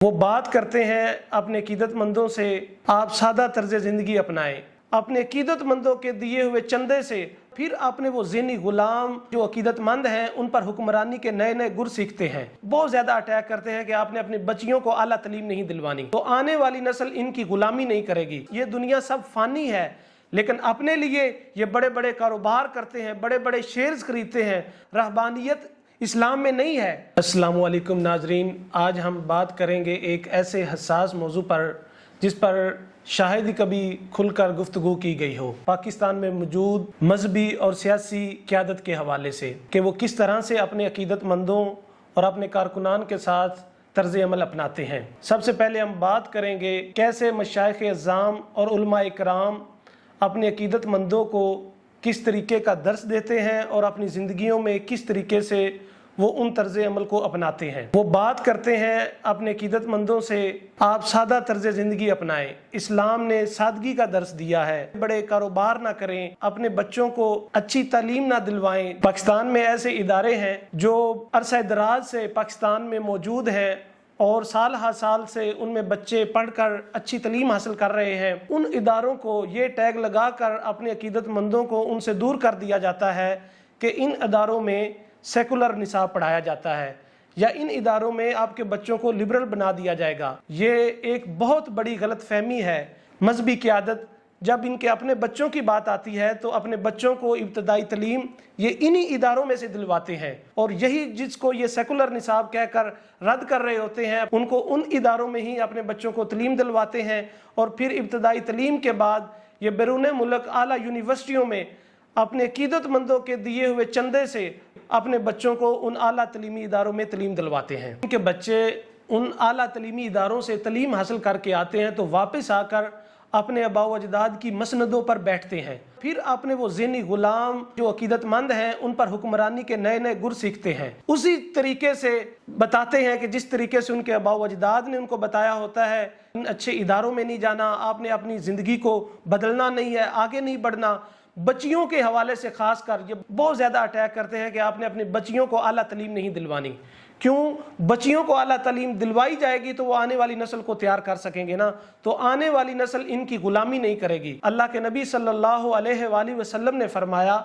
وہ بات کرتے ہیں اپنے عقیدت مندوں سے آپ سادہ طرز زندگی اپنائیں، اپنے عقیدت مندوں کے دیے ہوئے چندے سے پھر اپنے وہ ذہنی غلام جو عقیدت مند ہیں ان پر حکمرانی کے نئے نئے گر سیکھتے ہیں، بہت زیادہ اٹیک کرتے ہیں کہ آپ نے اپنی بچیوں کو اعلیٰ تعلیم نہیں دلوانی تو آنے والی نسل ان کی غلامی نہیں کرے گی۔ یہ دنیا سب فانی ہے، لیکن اپنے لیے یہ بڑے بڑے کاروبار کرتے ہیں، بڑے بڑے شیئرز خریدتے ہیں، رہبانیت اسلام میں نہیں ہے۔ السلام علیکم ناظرین، آج ہم بات کریں گے ایک ایسے حساس موضوع پر جس پر شاید ہی کبھی کھل کر گفتگو کی گئی ہو، پاکستان میں موجود مذہبی اور سیاسی قیادت کے حوالے سے کہ وہ کس طرح سے اپنے عقیدت مندوں اور اپنے کارکنان کے ساتھ طرز عمل اپناتے ہیں۔ سب سے پہلے ہم بات کریں گے کیسے مشائخ اعظام اور علماء کرام اپنے عقیدت مندوں کو کس طریقے کا درس دیتے ہیں اور اپنی زندگیوں میں کس طریقے سے وہ ان طرز عمل کو اپناتے ہیں۔ وہ بات کرتے ہیں اپنے عقیدت مندوں سے آپ سادہ طرز زندگی اپنائیں، اسلام نے سادگی کا درس دیا ہے، بڑے کاروبار نہ کریں، اپنے بچوں کو اچھی تعلیم نہ دلوائیں۔ پاکستان میں ایسے ادارے ہیں جو عرصہ دراز سے پاکستان میں موجود ہیں اور سال ہر سال سے ان میں بچے پڑھ کر اچھی تعلیم حاصل کر رہے ہیں، ان اداروں کو یہ ٹیگ لگا کر اپنے عقیدت مندوں کو ان سے دور کر دیا جاتا ہے کہ ان اداروں میں سیکولر نصاب پڑھایا جاتا ہے یا ان اداروں میں آپ کے بچوں کو لبرل بنا دیا جائے گا۔ یہ ایک بہت بڑی غلط فہمی ہے۔ مذہبی قیادت جب ان کے اپنے بچوں کی بات آتی ہے تو اپنے بچوں کو ابتدائی تعلیم یہ انہی اداروں میں سے دلواتے ہیں، اور یہی جس کو یہ سیکولر نصاب کہہ کر رد کر رہے ہوتے ہیں ان کو ان اداروں میں ہی اپنے بچوں کو تعلیم دلواتے ہیں، اور پھر ابتدائی تعلیم کے بعد یہ بیرون ملک اعلیٰ یونیورسٹیوں میں اپنے عقیدت مندوں کے دیے ہوئے چندے سے اپنے بچوں کو ان اعلیٰ تعلیمی اداروں میں تعلیم دلواتے ہیں۔ ان کے بچے ان اعلیٰ تعلیمی اداروں سے تعلیم حاصل کر کے آتے ہیں تو واپس آ کر اپنے آباء و اجداد کی مسندوں پر بیٹھتے ہیں، پھر اپنے وہ ذہنی غلام جو عقیدت مند ہیں ان پر حکمرانی کے نئے نئے گر سیکھتے ہیں، اسی طریقے سے بتاتے ہیں کہ جس طریقے سے ان کے آباء و اجداد نے ان کو بتایا ہوتا ہے، ان اچھے اداروں میں نہیں جانا، آپ نے اپنی زندگی کو بدلنا نہیں ہے، آگے نہیں بڑھنا۔ بچیوں کے حوالے سے خاص کر یہ بہت زیادہ اٹیک کرتے ہیں کہ آپ نے اپنی بچیوں کو اعلیٰ تعلیم نہیں دلوانی۔ کیوں؟ بچیوں کو اعلیٰ تعلیم دلوائی جائے گی تو وہ آنے والی نسل کو تیار کر سکیں گے نا، تو آنے والی نسل ان کی غلامی نہیں کرے گی۔ اللہ کے نبی صلی اللہ علیہ وآلہ وسلم نے فرمایا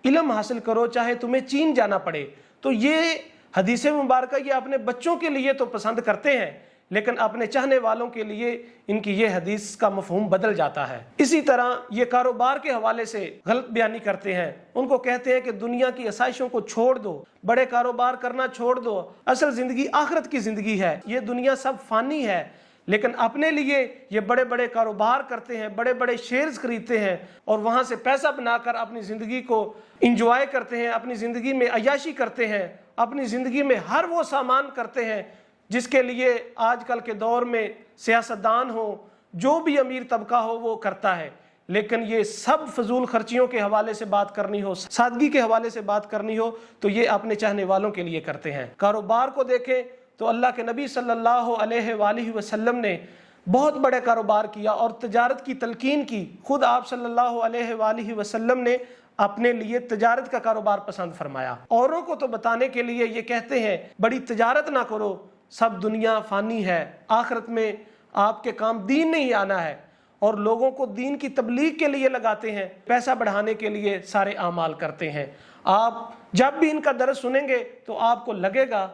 علم حاصل کرو چاہے تمہیں چین جانا پڑے۔ تو یہ حدیث مبارکہ یہ اپنے بچوں کے لیے تو پسند کرتے ہیں، لیکن اپنے چاہنے والوں کے لیے ان کی یہ حدیث کا مفہوم بدل جاتا ہے۔ اسی طرح یہ کاروبار کے حوالے سے غلط بیانی کرتے ہیں، ان کو کہتے ہیں کہ دنیا کی آسائشوں کو چھوڑ دو، بڑے کاروبار کرنا چھوڑ دو، اصل زندگی آخرت کی زندگی ہے، یہ دنیا سب فانی ہے، لیکن اپنے لیے یہ بڑے بڑے کاروبار کرتے ہیں، بڑے بڑے شیئرز خریدتے ہیں اور وہاں سے پیسہ بنا کر اپنی زندگی کو انجوائے کرتے ہیں، اپنی زندگی میں عیاشی کرتے ہیں، اپنی زندگی میں ہر وہ سامان کرتے ہیں جس کے لیے آج کل کے دور میں سیاستدان ہو، جو بھی امیر طبقہ ہو وہ کرتا ہے۔ لیکن یہ سب فضول خرچیوں کے حوالے سے بات کرنی ہو، سادگی کے حوالے سے بات کرنی ہو تو یہ اپنے چاہنے والوں کے لیے کرتے ہیں۔ کاروبار کو دیکھیں تو اللہ کے نبی صلی اللہ علیہ وآلہ وسلم نے بہت بڑے کاروبار کیا اور تجارت کی تلقین کی۔ خود آپ صلی اللہ علیہ وآلہ وسلم نے اپنے لیے تجارت کا کاروبار پسند فرمایا۔ اوروں کو تو بتانے کے لیے یہ کہتے ہیں بڑی تجارت نہ کرو، سب دنیا فانی ہے، آخرت میں آپ کے کام دین نہیں آنا ہے، اور لوگوں کو دین کی تبلیغ کے لیے لگاتے ہیں، پیسہ بڑھانے کے لیے سارے اعمال کرتے ہیں۔ آپ جب بھی ان کا درس سنیں گے تو آپ کو لگے گا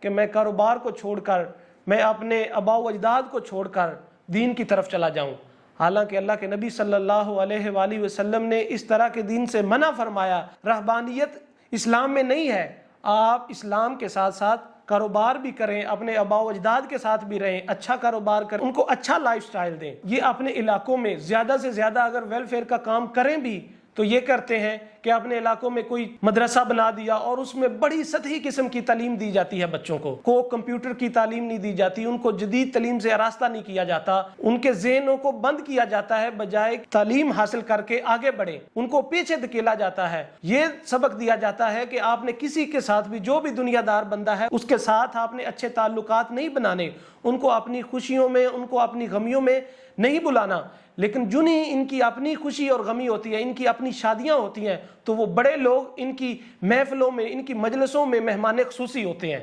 کہ میں کاروبار کو چھوڑ کر، میں اپنے آباء و اجداد کو چھوڑ کر دین کی طرف چلا جاؤں، حالانکہ اللہ کے نبی صلی اللہ علیہ وآلہ وسلم نے اس طرح کے دین سے منع فرمایا۔ رہبانیت اسلام میں نہیں ہے۔ آپ اسلام کے ساتھ ساتھ کاروبار بھی کریں، اپنے آباء و اجداد کے ساتھ بھی رہیں، اچھا کاروبار کریں، ان کو اچھا لائف سٹائل دیں۔ یہ اپنے علاقوں میں زیادہ سے زیادہ اگر ویلفیئر کا کام کریں بھی تو یہ کرتے ہیں کہ اپنے علاقوں میں کوئی مدرسہ بنا دیا اور اس میں بڑی سطحی قسم کی تعلیم دی جاتی ہے، بچوں کو کمپیوٹر کی تعلیم نہیں دی جاتی، ان کو جدید تعلیم سے آراستہ نہیں کیا جاتا، ان کے ذہنوں کو بند کیا جاتا ہے، بجائے تعلیم حاصل کر کے آگے بڑھیں ان کو پیچھے دھکیلا جاتا ہے۔ یہ سبق دیا جاتا ہے کہ آپ نے کسی کے ساتھ بھی، جو بھی دنیا دار بندہ ہے اس کے ساتھ آپ نے اچھے تعلقات نہیں بنانے، ان کو اپنی خوشیوں میں، ان کو اپنی غمیوں میں نہیں بلانا، لیکن جنہیں ان کی اپنی خوشی اور غمی ہوتی ہے، ان کی اپنی شادیاں ہوتی ہیں، تو وہ بڑے لوگ ان کی محفلوں میں، ان کی مجلسوں میں مہمان خصوصی ہوتے ہیں۔